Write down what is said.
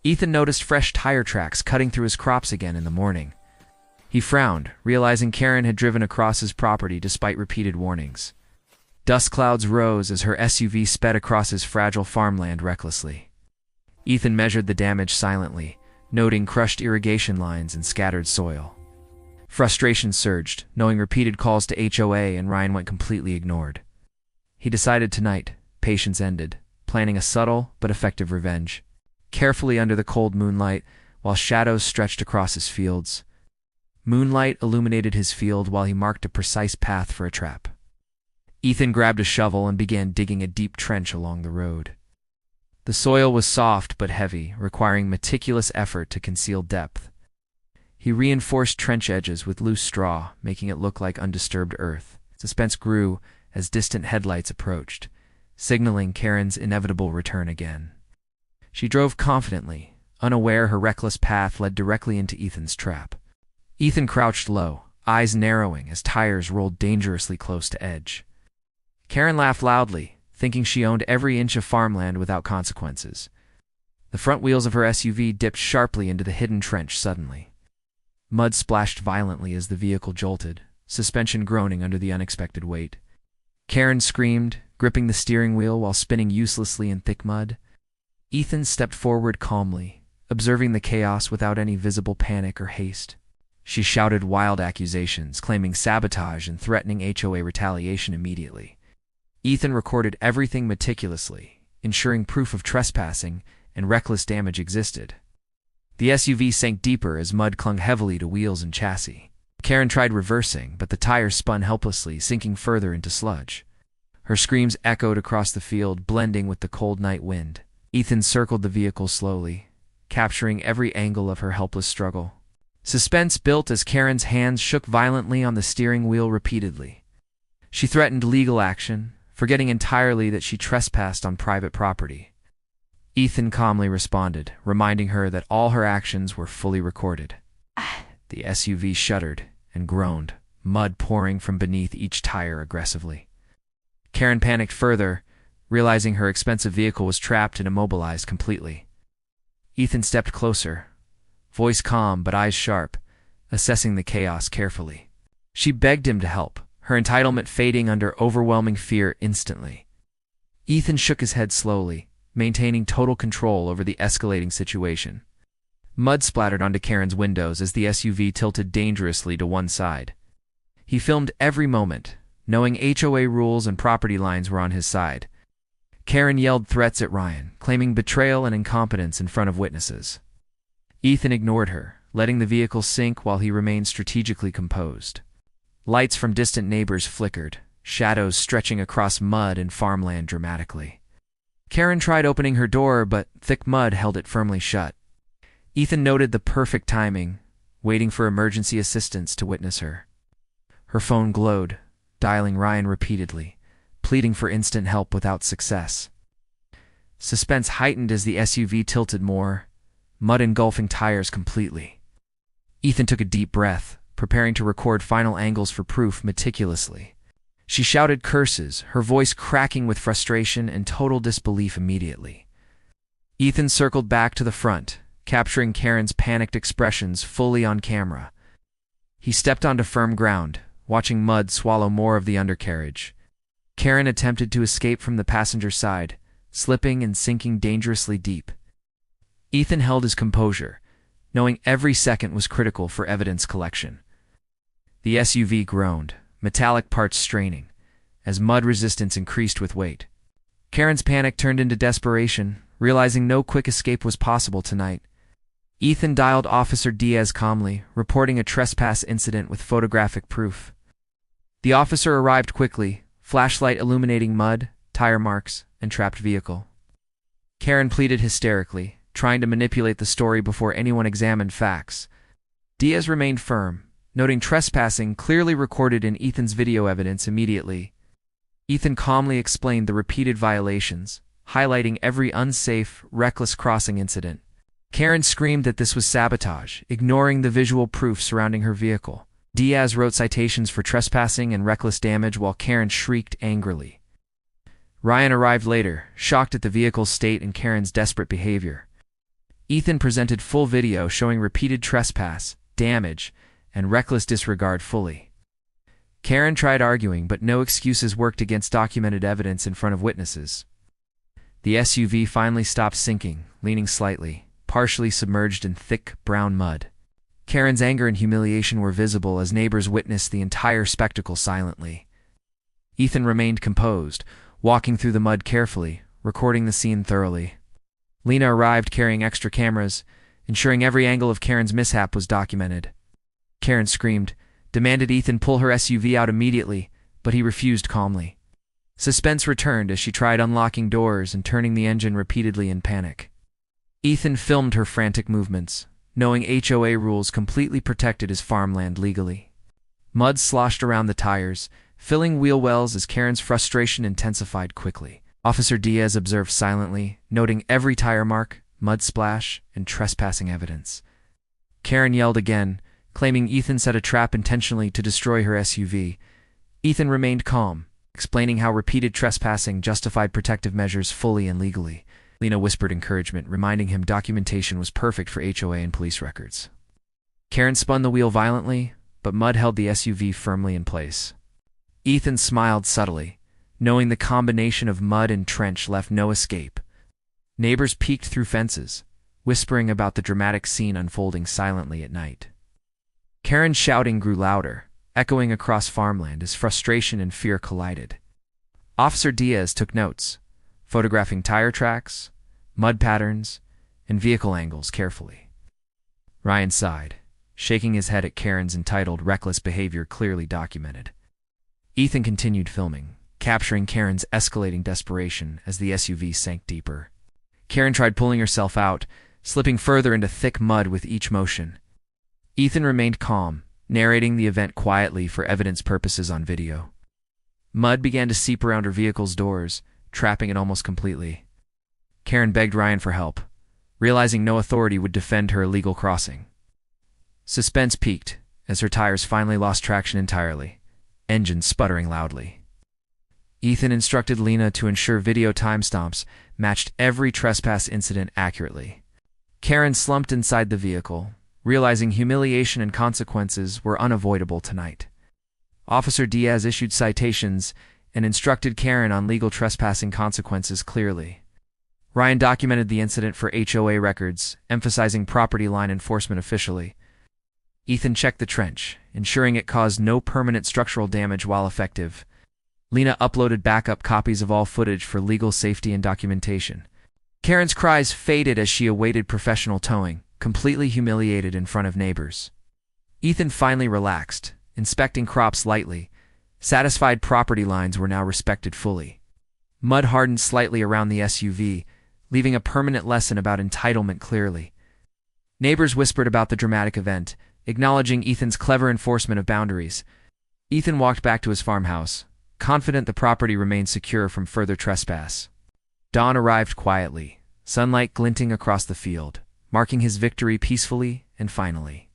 Ethan noticed fresh tire tracks cutting through his crops again in the morning. He frowned, realizing Karen had driven across his property despite repeated warnings. Dust clouds rose as her SUV sped across his fragile farmland recklessly. Ethan measured the damage silently, noting crushed irrigation lines and scattered soil. Frustration surged, knowing repeated calls to HOA and Ryan went completely ignored. He decided tonight, patience ended, planning a subtle but effective revenge. Carefully under the cold moonlight, while shadows stretched across his fields. Moonlight illuminated his field while he marked a precise path for a trap. Ethan grabbed a shovel and began digging a deep trench along the road. The soil was soft but heavy, requiring meticulous effort to conceal depth. He reinforced trench edges with loose straw, making it look like undisturbed earth. Suspense grew as distant headlights approached, signaling Karen's inevitable return again. She drove confidently, unaware her reckless path led directly into Ethan's trap. Ethan crouched low, eyes narrowing as tires rolled dangerously close to edge. Karen laughed loudly, thinking she owned every inch of farmland without consequences. The front wheels of her SUV dipped sharply into the hidden trench suddenly. Mud splashed violently as the vehicle jolted, suspension groaning under the unexpected weight. Karen screamed, gripping the steering wheel while spinning uselessly in thick mud. Ethan stepped forward calmly, observing the chaos without any visible panic or haste. She shouted wild accusations, claiming sabotage and threatening HOA retaliation immediately. Ethan recorded everything meticulously, ensuring proof of trespassing and reckless damage existed. The SUV sank deeper as mud clung heavily to wheels and chassis. Karen tried reversing, but the tires spun helplessly, sinking further into sludge. Her screams echoed across the field, blending with the cold night wind. Ethan circled the vehicle slowly, capturing every angle of her helpless struggle. Suspense built as Karen's hands shook violently on the steering wheel repeatedly. She threatened legal action, forgetting entirely that she trespassed on private property. Ethan calmly responded, reminding her that all her actions were fully recorded. The SUV shuddered and groaned, mud pouring from beneath each tire aggressively. Karen panicked further, realizing her expensive vehicle was trapped and immobilized completely. Ethan stepped closer, voice calm but eyes sharp, assessing the chaos carefully. She begged him to help, her entitlement fading under overwhelming fear instantly. Ethan shook his head slowly, maintaining total control over the escalating situation. Mud splattered onto Karen's windows as the SUV tilted dangerously to one side. He filmed every moment, knowing HOA rules and property lines were on his side. Karen yelled threats at Ryan, claiming betrayal and incompetence in front of witnesses. Ethan ignored her, letting the vehicle sink while he remained strategically composed. Lights from distant neighbors flickered, shadows stretching across mud and farmland dramatically. Karen tried opening her door, but thick mud held it firmly shut. Ethan noted the perfect timing, waiting for emergency assistance to witness her. Her phone glowed, dialing Ryan repeatedly, pleading for instant help without success. Suspense heightened as the SUV tilted more, mud engulfing tires completely. Ethan took a deep breath, preparing to record final angles for proof meticulously. She shouted curses, her voice cracking with frustration and total disbelief immediately. Ethan circled back to the front, capturing Karen's panicked expressions fully on camera. He stepped onto firm ground, watching mud swallow more of the undercarriage. Karen attempted to escape from the passenger side, slipping and sinking dangerously deep. Ethan held his composure, knowing every second was critical for evidence collection. The SUV groaned, metallic parts straining, as mud resistance increased with weight. Karen's panic turned into desperation, realizing no quick escape was possible tonight. Ethan dialed Officer Diaz calmly, reporting a trespass incident with photographic proof. The officer arrived quickly, flashlight illuminating mud, tire marks, and trapped vehicle. Karen pleaded hysterically, trying to manipulate the story before anyone examined facts. Diaz remained firm, noting trespassing clearly recorded in Ethan's video evidence immediately. Ethan calmly explained the repeated violations, highlighting every unsafe, reckless crossing incident. Karen screamed that this was sabotage, ignoring the visual proof surrounding her vehicle. Diaz wrote citations for trespassing and reckless damage while Karen shrieked angrily. Ryan arrived later, shocked at the vehicle's state and Karen's desperate behavior. Ethan presented full video showing repeated trespass, damage, and reckless disregard fully. Karen tried arguing, but no excuses worked against documented evidence in front of witnesses. The SUV finally stopped sinking, leaning slightly, partially submerged in thick, brown mud. Karen's anger and humiliation were visible as neighbors witnessed the entire spectacle silently. Ethan remained composed, walking through the mud carefully, recording the scene thoroughly. Lena arrived carrying extra cameras, ensuring every angle of Karen's mishap was documented. Karen screamed, demanded Ethan pull her SUV out immediately, but he refused calmly. Suspense returned as she tried unlocking doors and turning the engine repeatedly in panic. Ethan filmed her frantic movements, knowing HOA rules completely protected his farmland legally. Mud sloshed around the tires, filling wheel wells as Karen's frustration intensified quickly. Officer Diaz observed silently, noting every tire mark, mud splash, and trespassing evidence. Karen yelled again, claiming Ethan set a trap intentionally to destroy her SUV. Ethan remained calm, explaining how repeated trespassing justified protective measures fully and legally. Lena whispered encouragement, reminding him documentation was perfect for HOA and police records. Karen spun the wheel violently, but mud held the SUV firmly in place. Ethan smiled subtly, knowing the combination of mud and trench left no escape. Neighbors peeked through fences, whispering about the dramatic scene unfolding silently at night. Karen's shouting grew louder, echoing across farmland as frustration and fear collided. Officer Diaz took notes, photographing tire tracks, mud patterns, and vehicle angles carefully. Ryan sighed, shaking his head at Karen's entitled reckless behavior clearly documented. Ethan continued filming, capturing Karen's escalating desperation as the SUV sank deeper. Karen tried pulling herself out, slipping further into thick mud with each motion. Ethan remained calm, narrating the event quietly for evidence purposes on video. Mud began to seep around her vehicle's doors, trapping it almost completely. Karen begged Ryan for help, realizing no authority would defend her illegal crossing. Suspense peaked as her tires finally lost traction entirely, engines sputtering loudly. Ethan instructed Lena to ensure video timestamps matched every trespass incident accurately. Karen slumped inside the vehicle, realizing humiliation and consequences were unavoidable tonight. Officer Diaz issued citations and instructed Karen on legal trespassing consequences clearly. Ryan documented the incident for HOA records, emphasizing property line enforcement officially. Ethan checked the trench, ensuring it caused no permanent structural damage while effective. Lena uploaded backup copies of all footage for legal safety and documentation. Karen's cries faded as she awaited professional towing, completely humiliated in front of neighbors. Ethan finally relaxed, inspecting crops lightly, satisfied property lines were now respected fully. Mud hardened slightly around the SUV, leaving a permanent lesson about entitlement clearly. Neighbors whispered about the dramatic event, acknowledging Ethan's clever enforcement of boundaries. Ethan walked back to his farmhouse, confident the property remained secure from further trespass. Dawn arrived quietly, sunlight glinting across the field, marking his victory peacefully and finally.